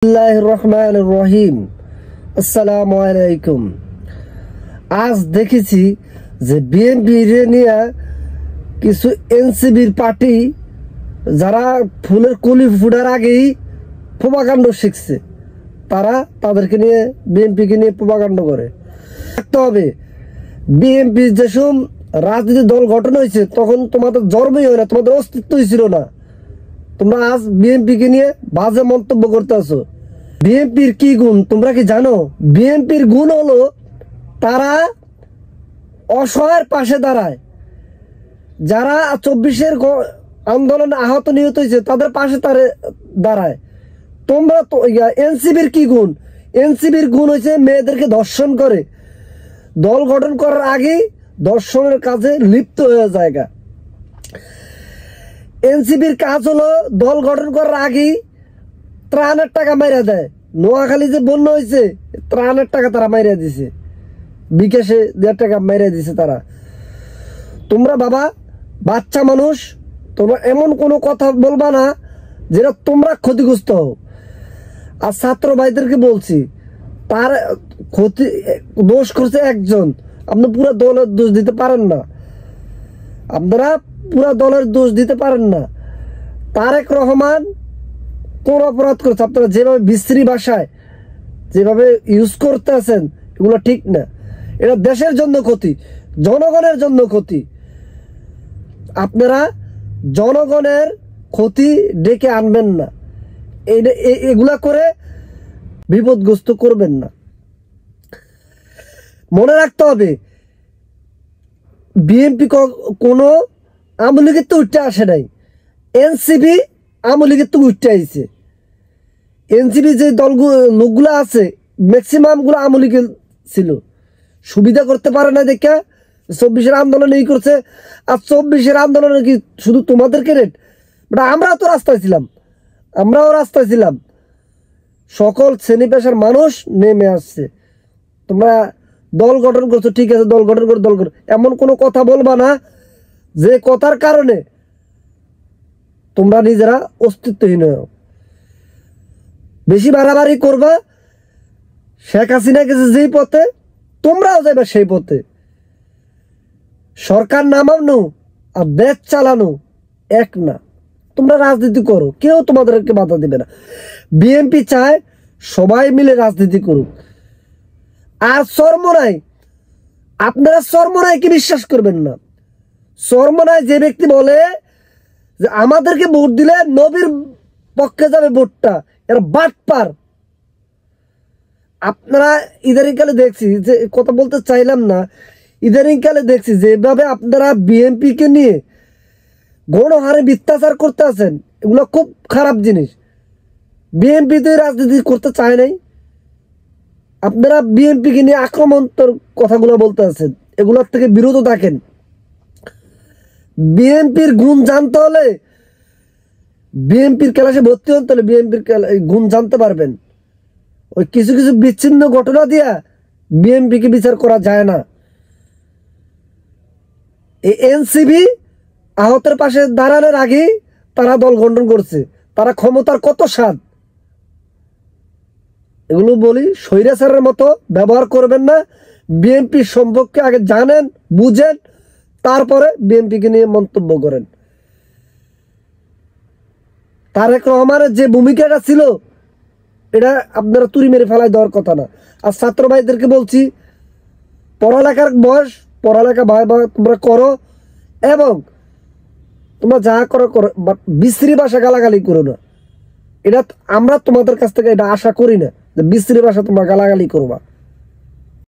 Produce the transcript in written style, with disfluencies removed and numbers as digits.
রহিম আসসালামু আলাইকুম। আজ দেখেছি যে বিএনপি নিয়ে কিছু এনসিবির পার্টি যারা ফুলের কলি ফুটার আগেই প্রোপাগান্ড শিখছে, তারা তাদেরকে নিয়ে বিএনপিকে নিয়ে প্রোপাগান্ড করে। থাকতে হবে বিএনপি যেসব রাজনীতি দল গঠন হয়েছে তখন তোমাদের জন্মই হয় না, তোমাদের অস্তিত্বই ছিল না। তোমরা আজ বিএনপিকে নিয়ে বাজে মন্তব্য করতে আছো। বিএনপির কি গুণ তোমরা কি জানো? বিএনপির গুণ হলো তারা অসহায়ের পাশে দাঁড়ায়। যারা 24-এর আন্দোলনে আহত নিহত হয়েছে তাদের পাশে তারা দাঁড়ায়। তোমরা তো এনসিবির কি গুণ? এনসিবির গুণ হয়েছে মেয়েদেরকে ধর্ষণ করে, দল গঠন করার আগেই ধর্ষণের কাজে লিপ্ত হয়ে জায়গা। এনসিবির কাজ হলো দল গঠন করার আগেই ত্রাণের টাকা মাইরা দেয়। নোয়াখালী যে বন্যা হয়েছে, ত্রাণের টাকা তারা মাইরা দিছে, বিকাশে 1.5 টাকা মাইরা দিছে তারা। তোমরা বাবা বাচ্চা মানুষ, তোমরা এমন কোনো কথা বলবা না যেটা তোমরা ক্ষতিগ্রস্ত হও। আর ছাত্র ভাইদেরকে বলছি, তার ক্ষতি দোষ করছে একজন, আপনি পুরো দলের দোষ দিতে পারেন না। আপনারা পুরো দলের দোষ দিতে পারেন না। তারেক রহমান কোন অপরাধ করছে? আপনারা যেভাবে বিশ্রী ভাষায় যেভাবে ইউজ করতে আছেন, এগুলো ঠিক না। এটা দেশের জন্য ক্ষতি, জনগণের জন্য ক্ষতি। আপনারা জনগণের ক্ষতি ডেকে আনবেন না, এগুলা করে বিপদগ্রস্ত করবেন না। মনে রাখতে হবে বিএনপি কোনো আওয়ামী লীগের তো উঠতে আসে নাই, এনসিপি আওয়ামী লীগের তো উঠতে আইছে। এনসিপি যে লোকগুলো আছে ম্যাক্সিমাম গুলো আওয়ামী লীগের ছিল, সুবিধা করতে পারে না দেখে 24-এর আন্দোলন এই করছে। আর 24-এর আন্দোলনে কি শুধু তোমাদেরকে রেট? বাট আমরাও তো রাস্তায় ছিলাম, সকল শ্রেণী পেশার মানুষ নেমে আসছে। তোমরা দল গঠন করছো, ঠিক আছে, দল গঠন করো, দল করো, এমন কোনো কথা বলবা না যে কথার কারণে তোমরা নিজেরা অস্তিত্বহীন হও। বেশি বাড়াবাড়ি করবা, শেখ হাসিনা গেছে যেই পথে তোমরাও যাবে সেই পথে। সরকার নামানো আর দেশ চালানো এক না। তোমরা রাজনীতি করো, কেউ তোমাদেরকে বাধা দেবে না। বিএনপি চায় সবাই মিলে রাজনীতি করুক। আর চরমোনাই, আপনারা চরমোনাইকে বিশ্বাস করবেন না। চরমোনাই যে ব্যক্তি বলে যে আমাদেরকে ভোট দিলে নবীর পক্ষে যাবে ভোটটা, এরা বাটপার। আপনারা ইদানিংকালে দেখছি, যে কথা বলতে চাইলাম না, ইদানিংকালে দেখছি যেভাবে আপনারা বিএনপিকে নিয়ে গণহারে মিথ্যাচার করতে আছেন, এগুলো খুব খারাপ জিনিস। বিএনপি তো রাজনীতি করতে চায় নাই, আপনারা বিএনপিকে নিয়ে আক্রমণাত্মক কথাগুলো বলতে আছেন, এগুলোর থেকে বিরত থাকেন। বিএনপির গুণ জানতে হলে, বিএনপির ক্লাসে ভর্তি হতে হলে বিএনপির গুণ জানতে পারবেন। ওই কিছু কিছু বিচ্ছিন্ন ঘটনা দিয়া বিএনপিকে বিচার করা যায় না। এই এনসিবি আহতের পাশে দাঁড়ানোর আগেই তারা দল গঠন করছে, তারা ক্ষমতার কত স্বাদ। এগুলো বলি, স্বৈরাচারের মতো ব্যবহার করবেন না। বিএনপির সম্পর্কে আগে জানেন, বুঝেন, তারপরে বিএনপিকে নিয়ে মন্তব্য করেন। তারেক রহমানের যে ভূমিকাটা ছিল, এটা আপনারা তুড়ি মেরে ফেলায় দেওয়ার কথা না। আর ছাত্র ভাইদেরকে বলছি, পড়ালেখার বয়স, পড়ালেখা ভাই তোমরা করো, এবং তোমরা যা করো করো, বিশ্রী ভাষা গালাগালি করো না। এটা আমরা তোমাদের কাছ থেকে এটা আশা করি না যে বিশ্রী ভাষা তোমরা গালাগালি করবা।